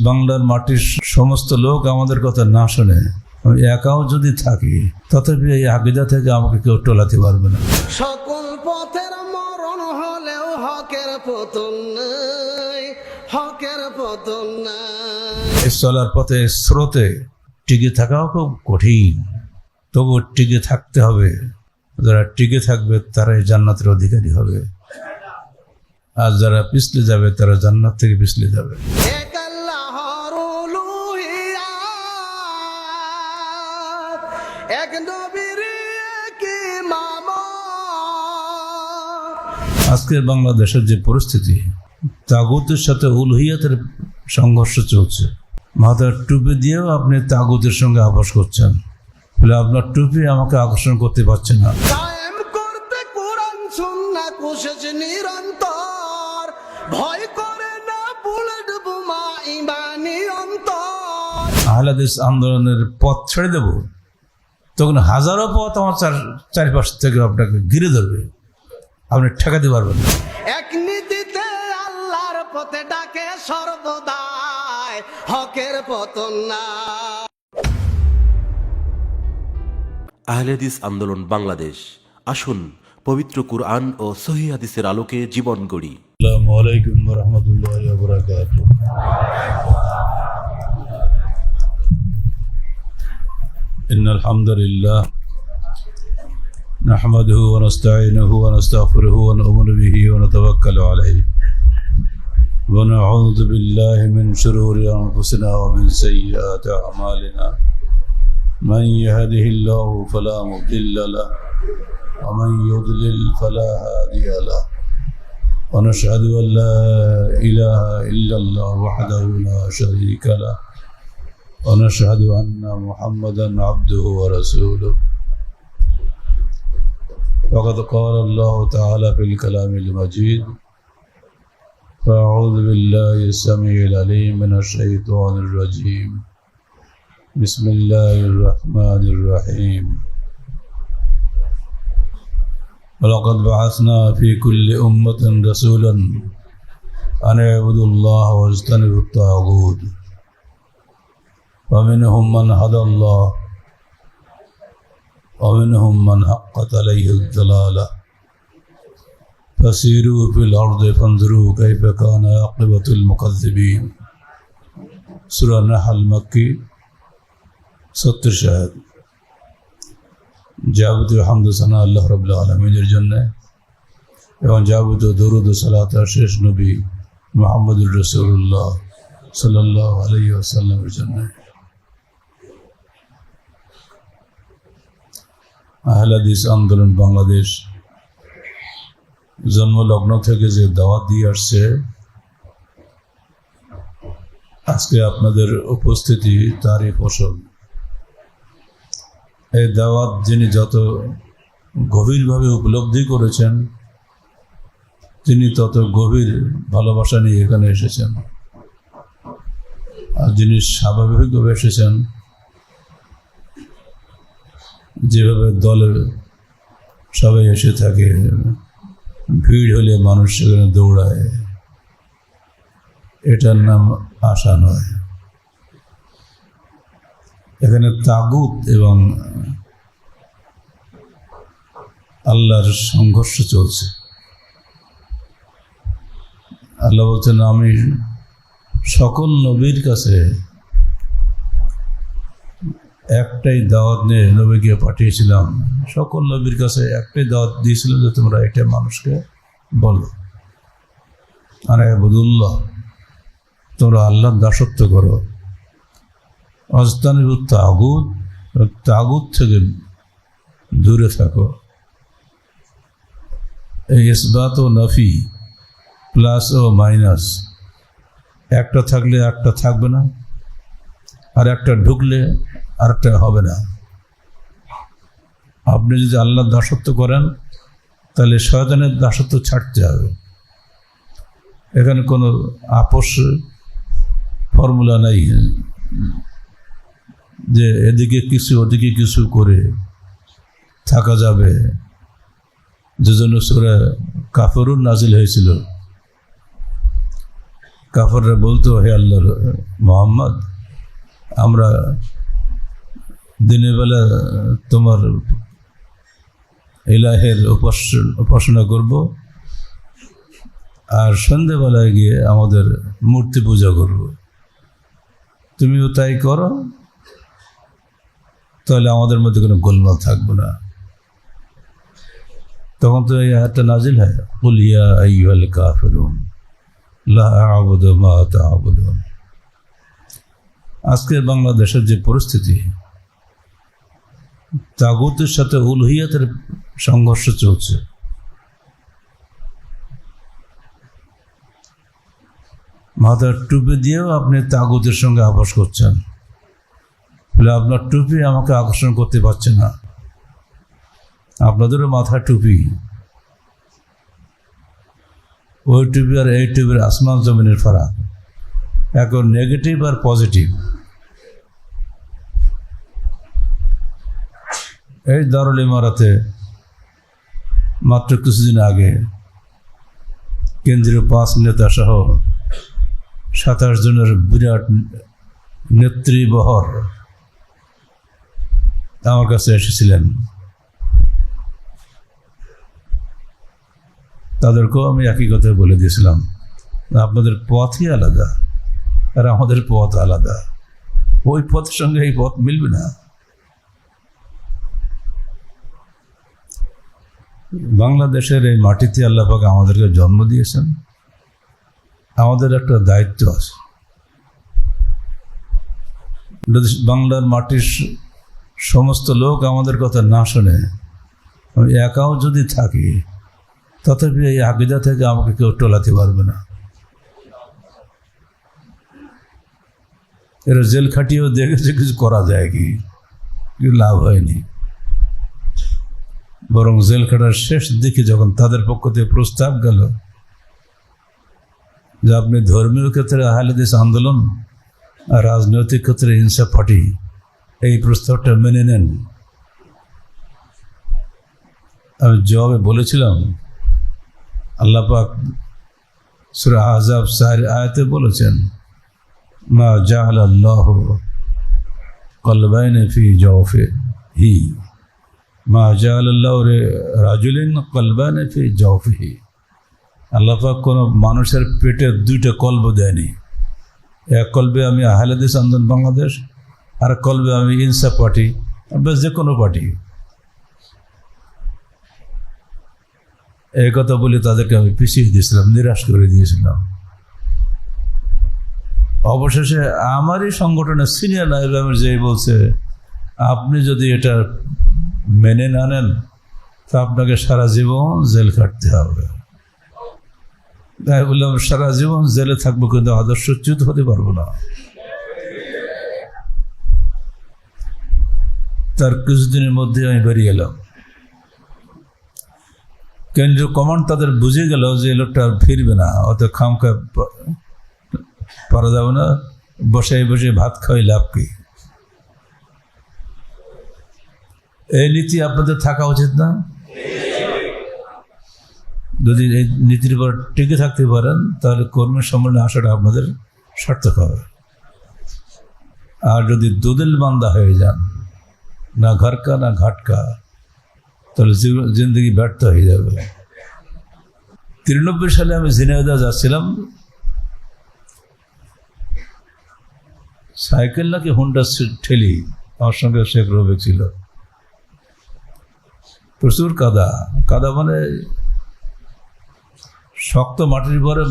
বাংলার মাটির সমস্ত লোক আমাদের কথা না শুনে আমি একাও যদি থাকি, তথাপি এই আকীদা থেকে আমাকে কেউ টলাতে পারবে না। সকল পথের মরণ হলেও হকের পতন নাই, হকের পতন নাই। এই চলার পথে স্রোতে টিকে থাকাও খুব কঠিন, তবু টিকে থাকতে হবে। যারা টিকে থাকবে তারাই জান্নাতের অধিকারী হবে, আর যারা পিছলে যাবে তারা জান্নাত থেকে পিছলে যাবে। এক আল্লাহর উলুহিয়াত, এক নবীর এক ইমামত। আজকের বাংলাদেশের যে পরিস্থিতি, তাগুতের সাথে উলুহিয়াতের সংঘর্ষ চলছে। মাথার টুপি দিয়েও আপনি তাগুতের সঙ্গে আপোষ করছেন, বলে আপনার টুপি আমাকে আকর্ষণ করতে পারছে না। কায়েম করতে কোরআন সুন্নাহ কোশেছে নিরন্তর, ভয় করে না বুলেট বোমা ইমানি অন্তর। আহলে হাদিস আন্দোলনের পথ ছেড়ে দেব, তখন হাজারো পথ আমার চারিপাশ থেকে আপনাকে ঘিরে ধরবে, আপনি ঠেকাতে পারবেন না। এক নীতিতে আল্লাহর পথে ডাকে সর্বদাই, হকের পতন না। আহলে হাদিস আন্দোলন বাংলাদেশ, আসুন পবিত্র কুরআন ও সহিহ হাদিসের আলোকে জীবন গড়ি। আসসালামু আলাইকুম ওয়া রাহমাতুল্লাহি ওয়া বারাকাতুহু। ইন্নাল হামদুলিল্লাহ নাহমাদুহু ওয়া নাস্তাঈনুহু ওয়া নাস্তাগফিরুহু ওয়া নু'মিনু বিহি ওয়া নাতাওয়াক্কালু আলাইহি ওয়া নাউযু বিল্লাহি মিন শুরুরি আনফুসিনা ওয়া মিন সাইয়্যাতি আ'মালিনা। من يهده الله فلا مضل له ومن يضلل فلا هادي له ونشهد أن لا إله إلا الله وحده لا شريك له ونشهد أن محمدا عبده ورسوله. وقد قال الله تعالى في الكلام المجيد: فأعوذ بالله السميع العليم من الشيطان الرجيم. بسم الله الرحمن الرحيم. ولقد بعثنا في كل أمة رسولا أن اعبدوا الله واجتنبوا الطاغوت ومنهم من هدى الله ومنهم من حقت عليه الضلالة فسيروا في الأرض فانظروا كيف كان عاقبة المكذبين. سورة النحل مكي 70 শাহাদ। যাবতীয় হামদ সানা আল্লাহ রাব্বুল আলামিনের জন্য এবং যাবতীয় দরুদ ও সালাত শেষ নবী মুহাম্মদুর রাসূলুল্লাহ সাল্লাল্লাহু আলাইহি ওয়াসাল্লামের জন্য। আহলে হাদিস আন্দোলন বাংলাদেশ জন্মলগ্ন থেকে যে দাওয়াত দিয়ে আসছে, আজকে আপনাদের উপস্থিতি তারই ফসল। এই দাওয়াত যিনি যত গভীরভাবে উপলব্ধি করেছেন, তিনি তত গভীর ভালোবাসা নিয়ে এখানে এসেছেন। আর যিনি স্বাভাবিকভাবে এসেছেন, যেভাবে দলে সবাই এসে থাকে, ভিড় হলে মানুষ সেখানে দৌড়ায়, এটার নাম আশা নয়। এখানে তাগুত এবং আল্লাহর সংঘর্ষ চলছে। আল্লাহ বলছেন, আমি সকল নবীর কাছে একটাই দাওয়াত নিয়ে নবীকে পাঠিয়েছিলাম। সকল নবীর কাছে একটাই দাওয়াত দিয়েছিলাম যে তোমরা এটা মানুষকে বলো, আর আবুদুল্লাহ, তোমরা আল্লাহর দাসত্ব করো। অজতানিবুত তাগুত, তাগুত থেকে দূরে থাকো। এই ইসবাত ও নফি, প্লাস ও মাইনাস, একটা থাকলে একটা থাকবে না, আর একটা ঢুকলে আর একটা হবে না। আপনি যদি আল্লাহর দাসত্ব করেন, তাহলে শয়তানের দাসত্ব ছাড়তে হবে। এখানে কোনো আপোষ ফর্মুলা নাই যে এদিকে কিছু ওদিকে কিছু করে থাকা যাবে। যে জন্য সূরা কাফিরুন নাজিল হয়েছিল, কাফেররা বলতো, হে আল্লাহর মোহাম্মদ, আমরা দিনের বেলা তোমার ইলাহের উপাসনা করব, আর সন্ধ্যেবেলায় গিয়ে আমাদের মূর্তি পূজা করব। তুমিও তাই করো, তাহলে আমাদের মধ্যে কোনো গোলমাল থাকবে না। তখন তো এই আয়াতটা নাজিল হয়, কুল ইয়া আইয়ুহাল কাফিরুন লা আ'বুদু মা তা'বুদুন। আজকে বাংলাদেশের যে পরিস্থিতি, তাগুতের সাথে উলহিয়াতের সংঘর্ষ চলছে। মাথার টুপি দিয়েও আপনি তাগুতের সঙ্গে আপোষ করছেন, বলে আপনার টুপি আমাকে আকর্ষণ করতে পারছে না। আপনাদেরও মাথার টুপি, ওই টুপি আর এই টুপির আসমান জমিনের ফারাক, এখন নেগেটিভ আর পজিটিভ। এই দারুল ইমারাতে মাত্র কিছুদিন আগে কেন্দ্রীয় 5 নেতা সহ 27 জনের বিরাট নেতৃবহর আমার কাছে এসেছিলেন। তাদেরকেও আমি একই কথা বলে দিয়েছিলাম, আপনাদের পথই আলাদা আর আমাদের পথ আলাদা, ওই পথের সঙ্গে এই পথ মিলবে না। বাংলাদেশের এই মাটিতে আল্লাহ পাক আমাদেরকে জন্ম দিয়েছেন, আমাদের একটা দায়িত্ব আছে। যদি বাংলার মাটির সমস্ত লোক আমাদের কথা না শোনে, আমি একাও যদি থাকি, তথাপি এই আকিদা থেকে আমাকে কেউ টলাতে পারবে না। এরা জেল খাটিয়েও দেখেছে কিছু করা যায় কি, লাভ হয়নি। বরং জেল খাটার শেষ দিকে যখন তাদের পক্ষ থেকে প্রস্তাব গেল যে আপনি ধর্মীয় ক্ষেত্রে আহলে হাদিস আন্দোলন আর রাজনৈতিক ক্ষেত্রে ইনসাফ পার্টি, এই প্রস্তাবটা মেনে নেন, আমি জবাবে বলেছিলাম, আল্লাহ পাক সূরা আহজাব 4 আয়াতে বলেছেন, মা জাআলা আল্লাহু কলবাইনি ফি জাওফিহি, মা জাআলা আল্লাহু রাজুলিন কলবাইনি ফি জাওফিহি। আল্লাহ পাক কোনো মানুষের পেটে 2টা কলব দেয়নি। এক কলবে আমি আহলে হাদিস আন্দোলন বাংলাদেশ, আর কলবে আমি ইনসাফ পার্টি, বা যে কোনো পার্টি। এই কথা বলে তাদেরকে আমি পিছিয়ে দিয়েছিলাম, নিরাশ করে দিয়েছিলাম। অবশেষে আমারই সংগঠনের সিনিয়র নায়েব আমির যে বলছে, আপনি যদি এটা মেনে না নেন তা আপনাকে সারা জীবন জেল কাটতে হবে। তাই বললাম, সারা জীবন জেলে থাকবো কিন্তু আদর্শচ্যুত হতে পারবো না। তার কিছুদিনের মধ্যে আমি বেরিয়ে এলাম। কেন্দ্রীয় কমান্ড তাদের বুঝে গেল যে এই লোকটা আর ফিরবে না, অত খামখা পারা যাবে না, বসে বসে ভাত খাওয়াই লাভ কি। এই নীতি আপনাদের থাকা উচিত না? যদি এই নীতির উপর টিকে থাকতে পারেন তাহলে কর্মী সম্মেলনে আসাটা আপনাদের সার্থক হবে। আর যদি দুদিল বান্দা হয়ে যান, না ঘরকা না ঘাটকা, তাহলে জিন্দগি ব্যর্থ হয়ে যাবে। 93 সালে আমি ঝিনাইদহ যাচ্ছিলাম, সাইকেল নাকি হুন্ডা ঠেলি, আমার সঙ্গে শেখ রফিক ছিল। প্রচুর কাদা, কাদা মানে শক্ত মাটির পরে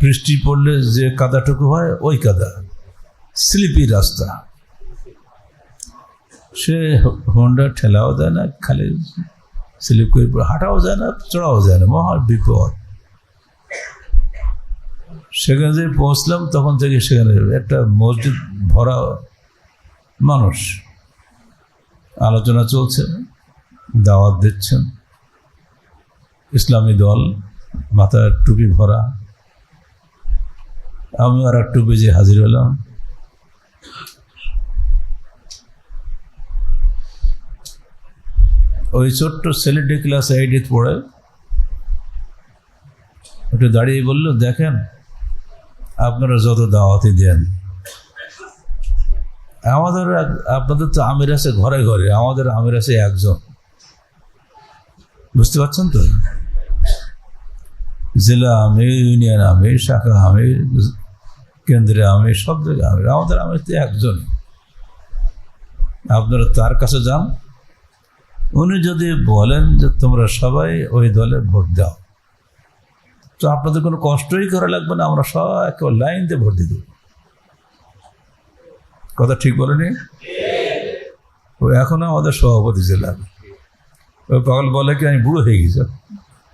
বৃষ্টি পড়লে যে কাদাটুকু হয় ওই কাদা, স্লিপি রাস্তা। সে হোন্ডা ঠেলাও যায় না, খালি স্লিপ করে হাঁটাও যায় না, চড়াও যায় না, মহা বিপদ। সেখানে যে পৌঁছলাম তখন থেকে সেখানে একটা মসজিদ ভরা মানুষ, আলোচনা চলছে, দাওয়াত দিচ্ছেন, ইসলামী দল, মাথায় টুপি ভরা। আমি আর এক টুপি যে হাজির হলাম। ওই ছোট্ট ছেলেটি ক্লাস 8 পড়ে, ওটা দাঁড়িয়ে বলল, দেখেন আপনারা যত দাওয়াতি দেন, আমাদের আপনাদের তো আমির আছে ঘরে ঘরে, আমাদের আমির আছে একজন, বুঝতে পারছেন তো? জেলা আমির, ইউনিয়ন আমির, শাখা আমির, কেন্দ্রে আমির, সব জায়গায় আমির। আমাদের আমির তো একজন। আপনারা তার কাছে যান, উনি যদি বলেন যে তোমরা সবাই ওই দলে ভোট দাও, তো আপনাদের কোনো কষ্টই করা লাগবে না, আমরা সবাই একেবারে লাইন দিয়ে ভোট দিয়ে দেব। কথা ঠিক বলেনি? ও এখনো আমাদের সভাপতি জেলা। ওই পাগল বলে কি আমি বুড়ো হয়ে গেছি।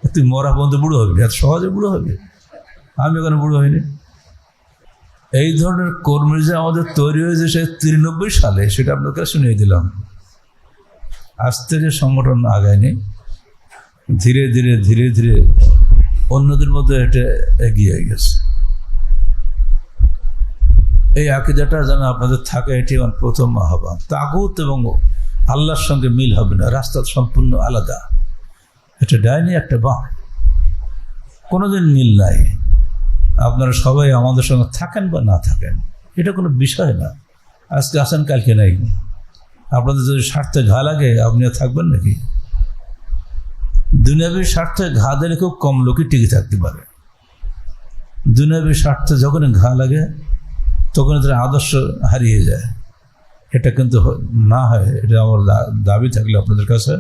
তুই মরা পর্যন্ত বুড়ো হবি, এত সহজে বুড়ো হবি? আমি এখানে বুড়ো হইনি। এই ধরনের কর্মী যে আমাদের তৈরি হয়েছে সে 93 সালে, সেটা আপনাকে শুনিয়ে দিলাম। আজ থেকে সংগঠন আগায়নি, ধীরে ধীরে ধীরে ধীরে অন্যদের মধ্যে এটা এগিয়ে গেছে। এই আকীদাটা যেন আপনাদের থাকে, এটি আমার প্রথম আহ্বান। তাগুত এবং আল্লাহর সঙ্গে মিল হবে না, রাস্তা সম্পূর্ণ আলাদা। এটা ডাইনি, একটা বাম, কোনোদিন মিল নাই। আপনারা সবাই আমাদের সঙ্গে থাকেন বা না থাকেন, এটা কোনো বিষয় না। আজকে আসেন, কালকে নাই। আপনাদের যদি স্বার্থে ঘা লাগে, আপনিও থাকবেন নাকি? দুনিয়াবী স্বার্থে ঘা দিলে খুব কম লোকই টিকে থাকতে পারে। দুনিয়াবী স্বার্থে যখন ঘা লাগে তখন তার আদর্শ হারিয়ে যায়। এটা কিন্তু না হয়, এটা আমার দাবি থাকলে আপনাদের কাছে।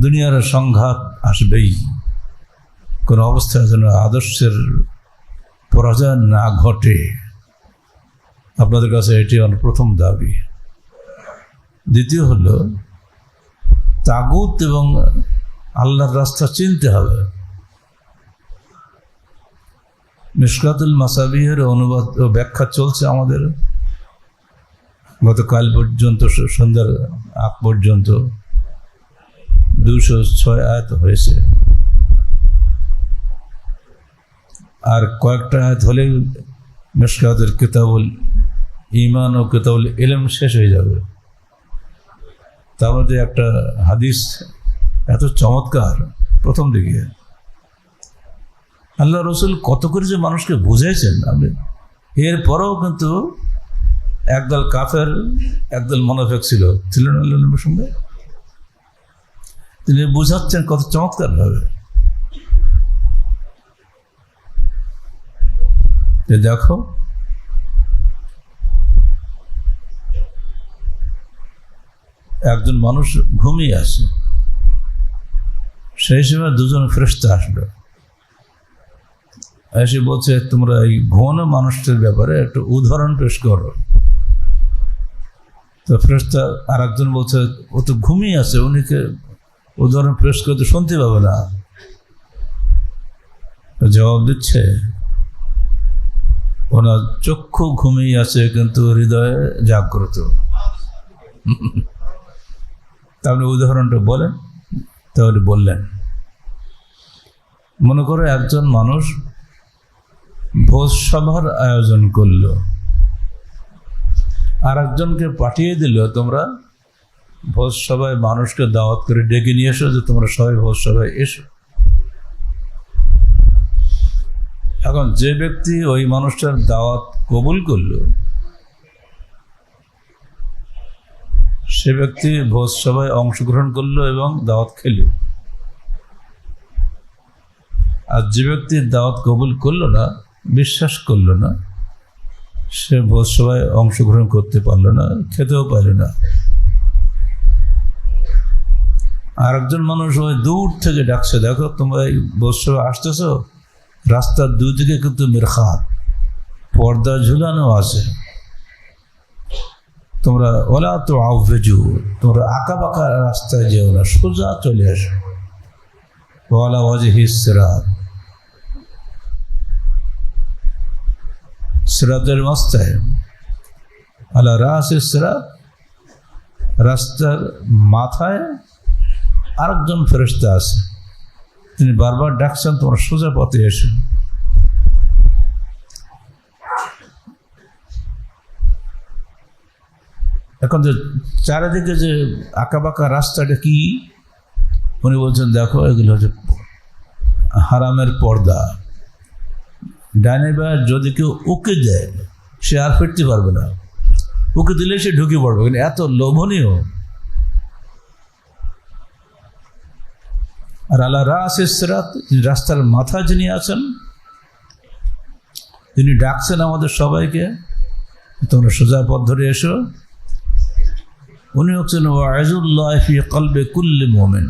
দুনিয়ার সংঘাত আসবেই, কোনো অবস্থায় যেন আদর্শের পরাজয় না ঘটে। আপনাদের কাছে এটি আমার প্রথম দাবি। দ্বিতীয় হলো, তাগুত এবং আল্লাহর রাস্তা চিনতে হবে। মিশকাতুল মাসাবিহের অনুবাদ ও ব্যাখ্যা চলছে আমাদের গতকাল পর্যন্ত, সন্ধ্যার আগ পর্যন্ত 206 আয়াত হয়েছে। আর কয়েকটা আয়াত হলে মিশকাতের কিতাবুল ঈমান ও কিতাবুল ইলম শেষ হয়ে যাবে। তার মধ্যে একটা হাদিস এত চমৎকার, প্রথম দিকে আল্লাহ রসুল কত করে যে মানুষকে বুঝাইছেন। আপনি এরপরেও কিন্তু একদল কাফের, একদল মুনাফিক ছিলেন আল্লাহ নবীর সঙ্গে। তিনি বুঝাচ্ছেন কত চমৎকার ভাবে। দেখো, একজন মানুষ ঘুমিয়ে আছে, সেই সময় দুজন ফেরেশতা আসলো, এসে বলছে তোমরা এই ঘুমানো মানুষটার ব্যাপারে একটা উদাহরণ পেশ করো। তো ফেরেশতা আর একজন বলছে ও তো ঘুমিয়ে আছে, উনিকে উদাহরণ পেশ করতে শুনতে পাবে না। জবাব দিচ্ছে ওনার চক্ষু ঘুমিয়ে আছে কিন্তু হৃদয়ে জাগ্রত। তাহলে উদাহরণটা বলেন। তাহলে বললেন, মনে করো একজন মানুষ ভোজ সভার আয়োজন করলো, আর একজনকে পাঠিয়ে দিল তোমরা ভোজ সভায় মানুষকে দাওয়াত করে ডেকে নিয়ে এসো, যে তোমরা সবাই ভোজ সভায় এসো। এখন যে ব্যক্তি ওই মানুষটার দাওয়াত কবুল করলো, সে ব্যক্তি ভোজ সভায় অংশগ্রহণ করলো এবং দাওয়াত খেল। আর যে ব্যক্তি দাওয়াত কবুল করলো না, বিশ্বাস করলো না, সে ভোজ সভায় অংশগ্রহণ করতে পারলো না, খেতেও পারল না। আর একজন মানুষ ওই দূর থেকে ডাকছে, দেখো তোমরা এই ভোজ সভায় আসতেছো, রাস্তার দুই দিকে কিন্তু মিরখাত, পর্দা ঝুলানো আছে, তোমরা ওলা তো আউভেজু, তোমরা আঁকা বাঁকা রাস্তায় যেও না, সোজা চলে আসো। ওয়ালা ওয়াজহিস সিরাত, সিরাতের মাস্তায়, আলা রাসিস সিরাত, রাস্তার মাথায় আরেকজন ফেরেশতা আছে, তিনি বারবার ডাকছেন তোমরা সোজা পথে এসো। এখন যে চারিদিকে যে আঁকাবাঁকা রাস্তাটা কি, উনি বলছেন দেখো এগুলো হচ্ছে হারামের পর্দা, ডানে বা যদি কেউ উকে দেয় সে আর ফিরতে পারবে না, উকে দিলে সে ঢুকে পড়বে, কিন্তু এত লোভনীয়। আর আল্লাহ রাসিসরাত, রাস্তার মাথা যিনি আছেন, তিনি ডাকছেন আমাদের সবাইকে, তোমরা সোজা পথ ধরে এসো। উনি হচ্ছেন ওয়াইজুল্লাহ ফি কলবে কুল্লি মুমিন।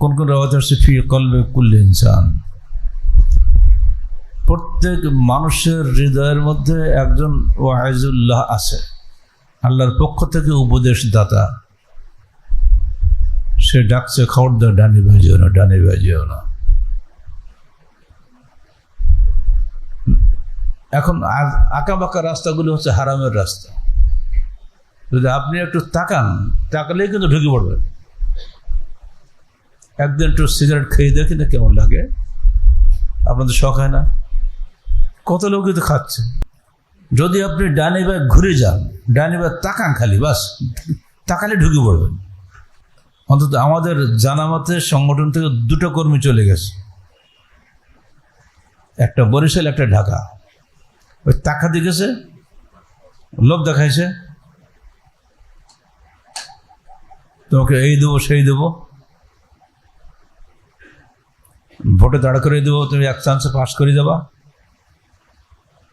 কোন কোন রাওয়াত আছে ফি কলবে কুল্লি ইনসান, প্রত্যেক মানুষের হৃদয়ের মধ্যে একজন ওয়াইজুল্লাহ আছে, আল্লাহর পক্ষ থেকে উপদেশদাতা। সে ডাকছে, খবরদার ডানে বাজিও না, ডানে বাজিও না। এখন আঁকা বাঁকা রাস্তাগুলো হচ্ছে হারামের রাস্তা। যদি আপনি একটু তাকালেই কিন্তু ঢুকে পড়বেন। একদিন একটু সিগারেট খেয়ে দেখি না কেমন লাগে, আপনাদের শখ হয় না? কত লোকই তো খাচ্ছে। যদি আপনি ডানে বা ঘুরে যান, ডানে বা তাকান খালি, বাস তাকালে ঢুকে পড়বেন। অন্তত আমাদের জানামতে সংগঠন থেকে 2টো কর্মী চলে গেছে, একটা বরিশাল, একটা ঢাকা। ওই তাকাতে গেছে, লোভ দেখাইছে, তোমাকে এই দেবো সেই দেবো, ভোটে দাঁড় করে দেবো, তুমি 1 চান্সে পাস করে যাবা,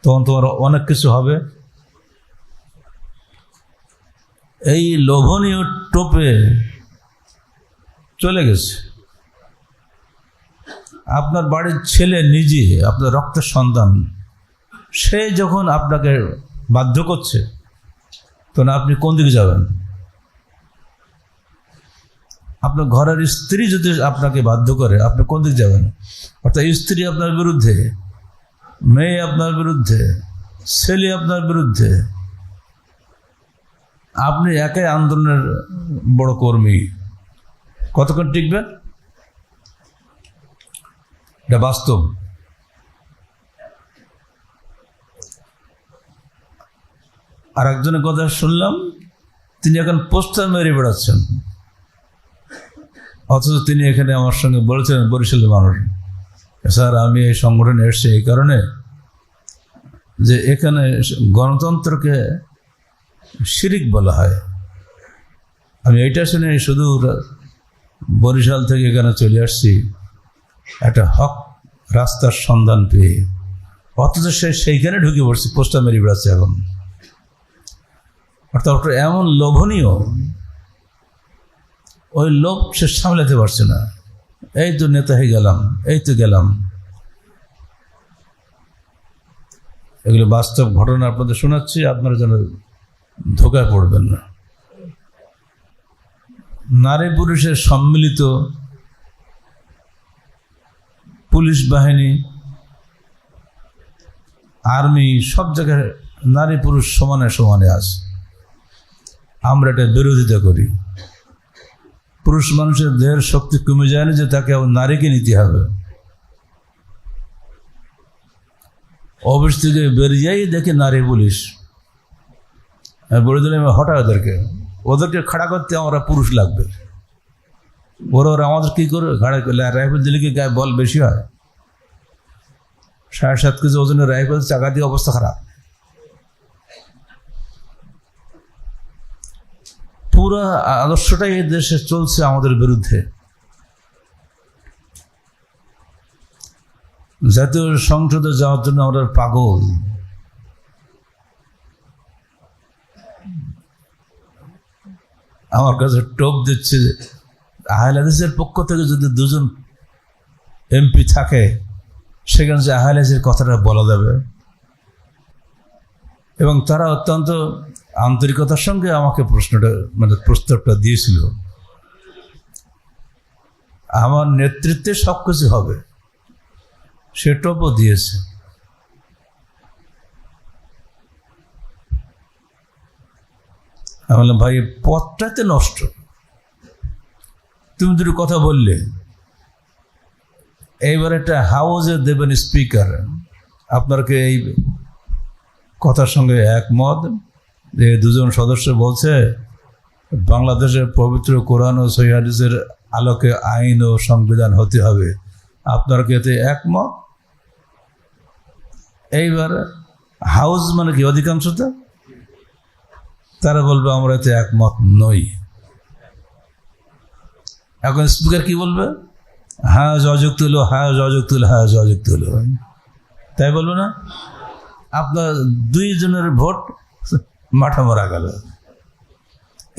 তখন তোমার অনেক কিছু হবে। এই লোভনীয় টোপে চলে গেছে। আপনার বাড়ির ছেলে নিজে, আপনার রক্তের সন্তান, সে যখন আপনাকে বাধ্য করছে, তখন আপনি কোন দিকে যাবেন? আপনার ঘরের স্ত্রী যদি আপনাকে বাধ্য করে, আপনি কোন দিকে যাবেন? অর্থাৎ স্ত্রী আপনার বিরুদ্ধে, মেয়ে আপনার বিরুদ্ধে, ছেলে আপনার বিরুদ্ধে, আপনি একাই আন্দোলনের বড় কর্মী। কতক্ষণ টিকবেন? এটা বাস্তব। আর একজনের কথা শুনলাম, তিনি এখন পোস্টার মেরে বেড়াচ্ছেন, অথচ তিনি এখানে আমার সঙ্গে বলেছেন, বরিশালের মানুষ, স্যার আমি এই সংগঠনে এসেছি এই কারণে যে এখানে গণতন্ত্রকে শিরিক বলা হয়। আমি এইটা শুনে শুধু বরিশাল থেকে এখানে চলে আসছি একটা হক রাস্তার সন্ধান পেয়ে, অথচ সে সেইখানে ঢুকে পড়ছে, পোস্টার মেরে বেড়াচ্ছে এখন। অর্থাৎ ওটা এমন লোভনীয়, ওই লোভ সে সামলাতে পারছে না। এই তো নেতা হয়ে গেলাম, এই তো গেলাম। এগুলো বাস্তব ঘটনা আপনাদের শোনাচ্ছি, আপনারা যেন ধোকায় পড়বেন না। নারী পুরুষের সম্মিলিত পুলিশ বাহিনী, আর্মি, সব জায়গায় নারী পুরুষ সমানে সমানে আছে। আমরা এটা বিরোধিতা করি। পুরুষ মানুষের দেহের শক্তি কমে যায় না যে তাকে আবার নারীকে নিতে হবে। অফিস থেকে বেরিয়েই দেখি নারী পুলিশ, বলে দিলাম হঠাৎ ওদেরকে খাড়া করতে আমরা পুরুষ লাগবে। ওরা আমাদের কী করে খাড়া করলে? আর রাইফেল দিলে কি গায়ে বল বেশি হয়? 7.5 কেজি ওজনের রাইফেল চাকা দিয়ে অবস্থা খারাপ। পুরো আদর্শটাই এই দেশে চলছে আমাদের বিরুদ্ধে। জাতীয় সংসদে যাওয়ার জন্য আমরা পাগল। আমার কাছে টোপ দিচ্ছে, আহলে হাদিসের পক্ষ থেকে যদি 2জন এমপি থাকে, সেখানে যে আহলে হাদিসের কথাটা বলা যাবে। এবং তারা অত্যন্ত আন্তরিকতার সঙ্গে আমাকে প্রস্তাবটা দিয়েছিল। আমার নেতৃত্বে সব কিছু হবে, সে টোপও দিয়েছে। আমি বললাম, ভাই পথটাতে নষ্ট। তুমি দুটো কথা বললে, এইবার একটা হাউজে দেবেন স্পিকার, আপনার কি এই কথার সঙ্গে একমত? যে 2জন সদস্য বলছে বাংলাদেশের পবিত্র কোরআন ও সহিহ হাদিসের আলোকে আইন ও সংবিধান হতে হবে, আপনারা কি এতে একমত? এইবার হাউস মানে কি অধিকাংশটা, তারা বলবে আমরা এতে একমত নই। এখন স্পিকার কি বলবে? হ্যাঁ অযুক্ত হলো, হ্যাঁ অযুক্ত হলো, হ্যাঁ অযুক্ত হলো, তাই বলবো না? আপনার দুইজনের ভোট মাঠা মারা গেল।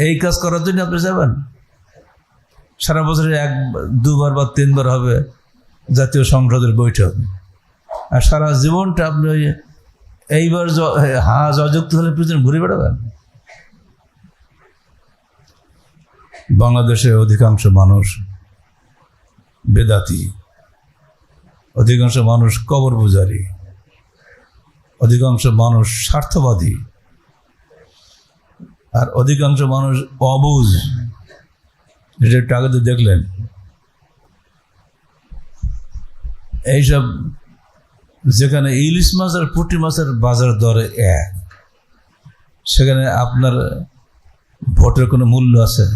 এই কাজ করার জন্য আপনি যাবেন? সারা বছরে দুবার বা তিনবার হবে জাতীয় সংসদের বৈঠক, আর সারা জীবনটা আপনি এইবার হাজ অযুক্ত হলে পিছনে ঘুরে বেড়াবেন। বাংলাদেশে অধিকাংশ মানুষ বেদাতি, অধিকাংশ মানুষ কবর পূজারী, অধিকাংশ মানুষ স্বার্থবাদী, আর অধিকাংশ মানুষ অবুঝ। যেটা একটু আগে তো দেখলেন, এইসব যেখানে ইলিশ মাছ আর পুঁটি মাছের বাজার দরে এক, সেখানে আপনার ভোটের কোনো মূল্য আছে?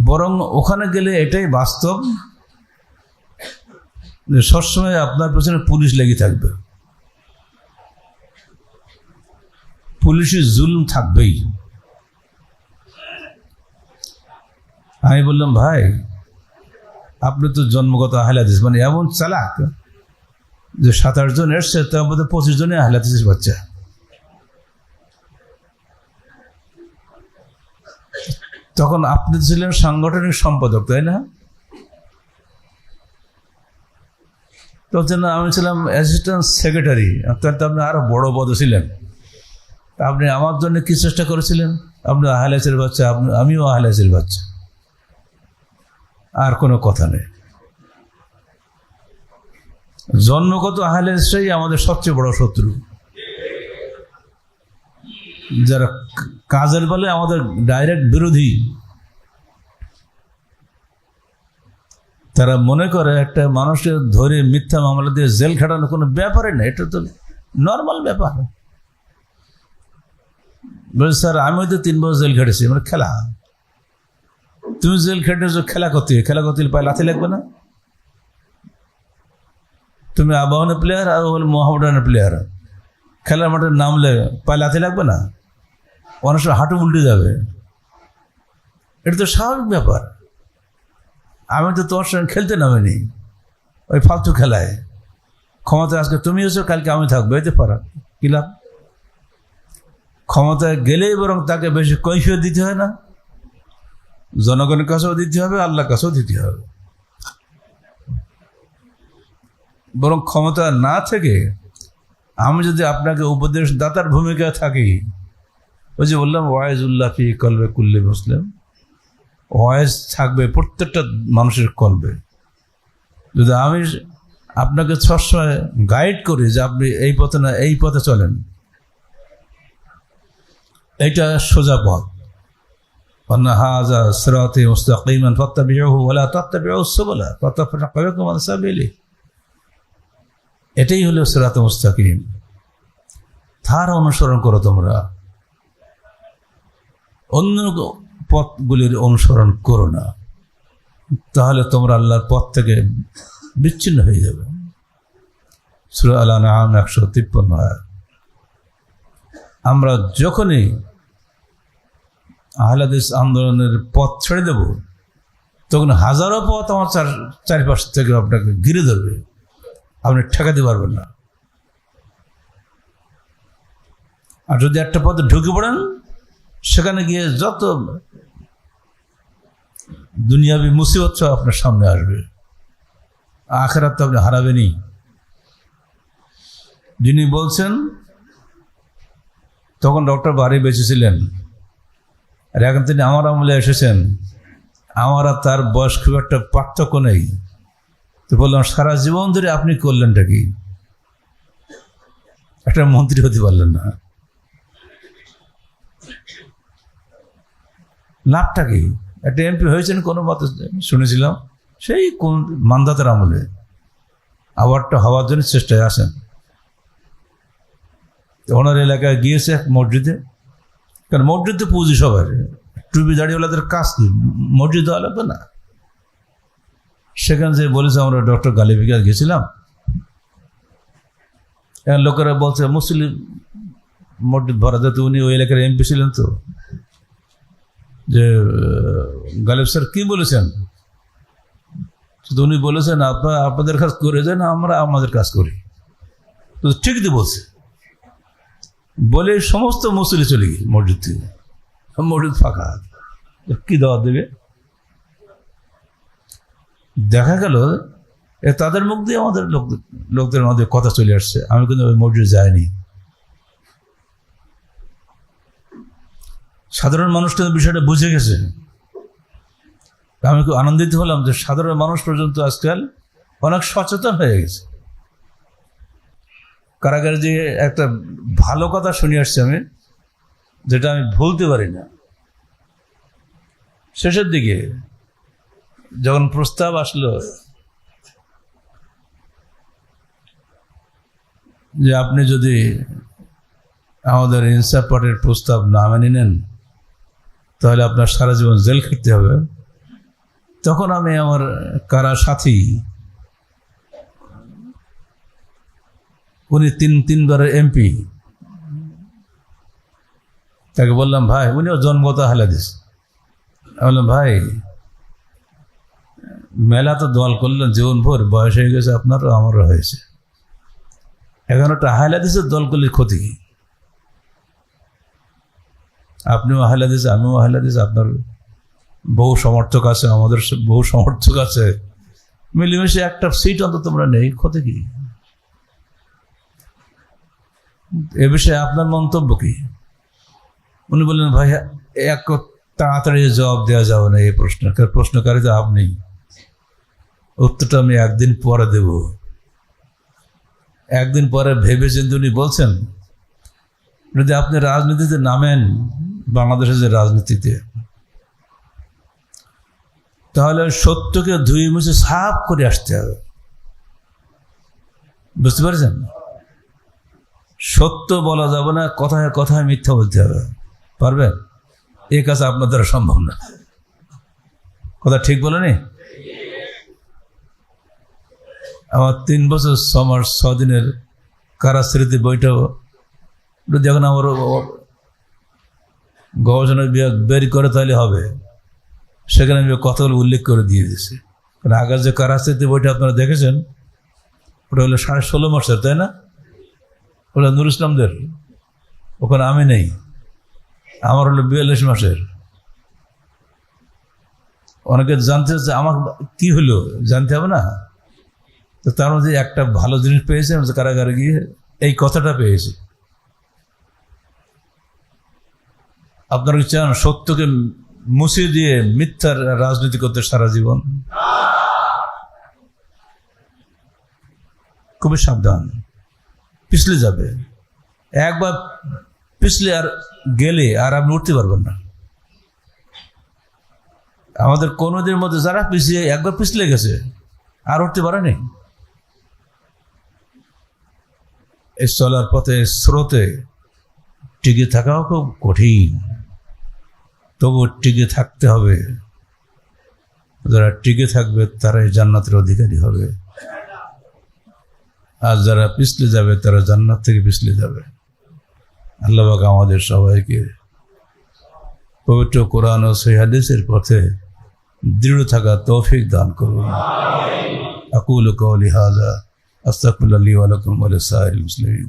বরং ওখানে গেলে এটাই বাস্তব যে সবসময় আপনার পেছনে পুলিশ লেগে থাকবে, পুলিশের জুলুম থাকবেই। আমি বললাম, ভাই আপনি তো জন্মগত আহলে হাদিস, মানে এমন চালাক যে 27 জন এসছে, তার মধ্যে 25 জনে আহলে হাদিসের বাচ্চা। তখন আপনি ছিলেন সাংগঠনিক সম্পাদক, তাই না? তখন আমি ছিলাম অ্যাসিস্ট্যান্ট সেক্রেটারি, তার তো আপনি আরো বড় পদে ছিলেন। আপনি আমার জন্য কি চেষ্টা করেছিলেন? আপনি আহলে হাদিসের বাচ্চা, আমিও আহলে হাদিসের বাচ্চা, আর কোনো কথা নেই। জন্মগত আহলে হাদিসই আমাদের সবচেয়ে বড় শত্রু, যারা কাজের বলে আমাদের ডাইরেক্ট বিরোধী। তারা মনে করে একটা মানুষকে ধরে মিথ্যা মামলা দিয়ে জেল খাটানো কোনো ব্যাপারই না, এটা তো নর্মাল ব্যাপার। বলছে স্যার আমি তো 3 বছর জেল খেটেছি। মানে খেলা? তুমি জেল খেটেছো, খেলা করতে পায়ে লাথি লাগবে না? তুমি আবাহনের প্লেয়ার আর হল মোহামেডানের প্লেয়ার, খেলার মাঠে নামলে পায়ে লাথি লাগবে না? অনেক সময় হাঁটু উল্টে যাবে, এটা তো স্বাভাবিক ব্যাপার। আমি তো তোমার সঙ্গে খেলতে নামিনি ওই ফালতু খেলায়। ক্ষমতায় আজকে তুমি এসো, কালকে আমি থাকবো, এতে পারা কি লাভ? ক্ষমতায় গেলেই বরং তাকে বেশি কৈফিয়ত দিতে হয় না? জনগণের কাছেও দিতে হবে, আল্লাহর কাছেও দিতে হবে। বরং ক্ষমতা না থেকে আমি যদি আপনাকে উপদেশ দাতার ভূমিকায় থাকি, ওই যে বললাম ওয়াইজুল্লাহ ফি কলবে কুল্লি মুসলিম, ওয়াইজ থাকবে প্রত্যেকটা মানুষের কলবে। যদি আমি আপনাকে সবসময় গাইড করি যে আপনি এই পথে না এই পথে চলেন, এইটা সোজা পথ, হাযা সিরাতি মুস্তাকিমান ফাত্তাবিউহু ওয়া লা তাত্তাবিউস সুবুলা ফাতাফাররাকু বিকুম আন সাবিলি, এটাই হলো সিরাত মুস্তাকিম। তার অনুসরণ করো তোমরা, অন্য পথগুলির অনুসরণ করো না, তাহলে তোমরা আল্লাহর পথ থেকে বিচ্ছিন্ন হয়ে যাবে। সূরা আল-আনআম 153 আয়াত। আমরা যখনই আহলে হাদিস আন্দোলনের পথ ছেড়ে দেব, তখন হাজারো পথ আমার চারিপাশ থেকে আপনাকে ঘিরে ধরবে, আপনি ঠেকাতে পারবেন না। আর যদি একটা পথে ঢুকে পড়েন, সেখানে গিয়ে যত দুনিয়াবি মুসিবত সব আপনার সামনে আসবে, আখিরাত তো আপনি হারাবেনই। যিনি বলছেন, তখন ডক্টর বাড়ি বেঁচে ছিলেন, আর এখন তিনি আমার আমলে এসেছেন, আমার আর তার বয়স খুব একটা পার্থক্য নেই। তো বললাম, সারা জীবন ধরে আপনি করলেনটা কি? একটা মন্ত্রী হতে পারলেন না, লাভটা কি? একটা এমপি হয়েছেন কোনো মতে শুনেছিলাম, সেই কোন মান্দাতার আমলে, আবারটা হওয়ার জন্য চেষ্টায় আছেন। ওনার এলাকায় গিয়েছে এক মসজিদে, কারণ মসজিদে পুঁজি সবার, টুপি দাঁড়িয়েওয়ালাদের কাজ কি? মসজিদ হওয়া লাগবে না? সেখানে যে বলেছে আমরা ডক্টর গালিবিকার গেছিলাম, এখন লোকেরা বলছে মুসলিম মসজিদ ভরা যেত, উনি ওই এলাকার এমপি ছিলেন, তো যে গালিব স্যার কি বলেছেন, তো উনি বলেছেন আপনারা আপনাদের কাজ করে যান, আমরা আমাদের কাজ করি। তো ঠিক তো বলছে, বলে সমস্ত মুসলি চলে গিয়ে মসজিদ থেকে, মসজিদ ফাঁকা, কি দাওয়াত দেবে? দেখা গেল তাদের মুখ দিয়ে আমাদের লোকদের মধ্যে কথা চলে আসছে, আমি কিন্তু ওই মসজিদ যাইনি। সাধারণ মানুষ কিন্তু বিষয়টা বুঝে গেছে। আমি খুব আনন্দিত হলাম যে সাধারণ মানুষ পর্যন্ত আজকাল অনেক সচেতন হয়ে গেছে। কারাগারে যে একটা ভালো কথা শুনে আসছি আমি, যেটা আমি ভুলতে পারি না। শেষের দিকে যখন প্রস্তাব আসলো যে আপনি যদি আমাদের ইনসাফ পার্টির প্রস্তাব না মেনে নেন তাহলে আপনার সারা জীবন জেল খেটতে হবে, তখন আমি আমার কারা সাথী, উনি তিনবারের এমপি, তাকে বললাম ভাই, উনিও জন্মগত হালাদিস, আমি বললাম ভাই মেলা তো দল করলেন জীবনভর, বয়স হয়ে গেছে আপনারও আমারও হয়েছে, এখন একটা হালাদিসের দল করলে ক্ষতি কি? আপনিও হালাদিস, আমিও হালাদিস, আপনার বহু সমর্থক আছে, আমাদের বহু সমর্থক আছে, মিলেমিশে একটা সিট অন্তত আমরা নেই, ক্ষতি কি? এ বিষয়ে আপনার মন্তব্য কি? উনি বললেন ভাই এক তাড়াতাড়ি জবাব দেওয়া যাবে না এই প্রশ্নের, প্রশ্নকারী তো আপনি, উত্তরটা আমি একদিন পরে দেব। একদিন পরে ভেবে চিন্তে উনি বলছেন, যদি আপনি রাজনীতিতে নামেন, বাংলাদেশের যে রাজনীতিতে, তাহলে সত্যকে ধুয়ে মুছে সাফ করে আসতে হবে, বুঝতে পারছেন? সত্য বলা যাবে না, কথায় কথায় মিথ্যা বলতে হবে, পারবেন? এই কাজ আপনার দ্বারা সম্ভব না। কথা ঠিক বলেনি? আমার 3 বছর 6 মাস 6 দিনের কারা স্মৃতি বইটাও যখন আমার গবেষণা বিভাগ বের করে তাহলে হবে, সেখানে আমি কথাগুলো উল্লেখ করে দিয়ে দিয়েছি। কারণ আগের যে কারা স্মৃতি বইটা আপনারা দেখেছেন, ওটা হলো 16.5 মাসের, তাই না? ওটা নুর ইসলামদের, ওখানে আমি নেই, আমার হলো 42 মাসের। অনেকে জানতে চাচ্ছে আমার কি হলো, জানতে হবে না? তো তার মধ্যে একটা ভালো জিনিস পেয়েছে, কারাগারে গিয়ে এই কথাটা পেয়েছি। আপনারা কি চান সত্যকে মুছে দিয়ে মিথ্যার রাজনীতি করতে সারা জীবন? খুবই সাবধান, পিছলে যাবে। একবার পিছলে আর গেলে আর আপনি উঠতে পারবেন না। আমাদের কোনদের মধ্যে যারা পিছিয়ে একবার পিছলে গেছে আর উঠতে পারেনি, এই চলার পথে স্রোতে টিকে থাকাও খুব কঠিন, তবু টিকে থাকতে হবে। যারা টিকে থাকবে তারাই জান্নাতের অধিকারী হবে, আর যারা পিছলে যাবে তারা জান্নাত থেকে পিছলে যাবে। আল্লাহ পাক আমাদের সবাইকে পবিত্র কোরআন ও সহিহ হাদিসের পথে দৃঢ় থাকা তৌফিক দান করুন। আকুলু কওলি হাযা আস্তাগফিরুল্লাহ লি ওয়া লাকুম ওয়া লিসাইরিল মুসলিমিন।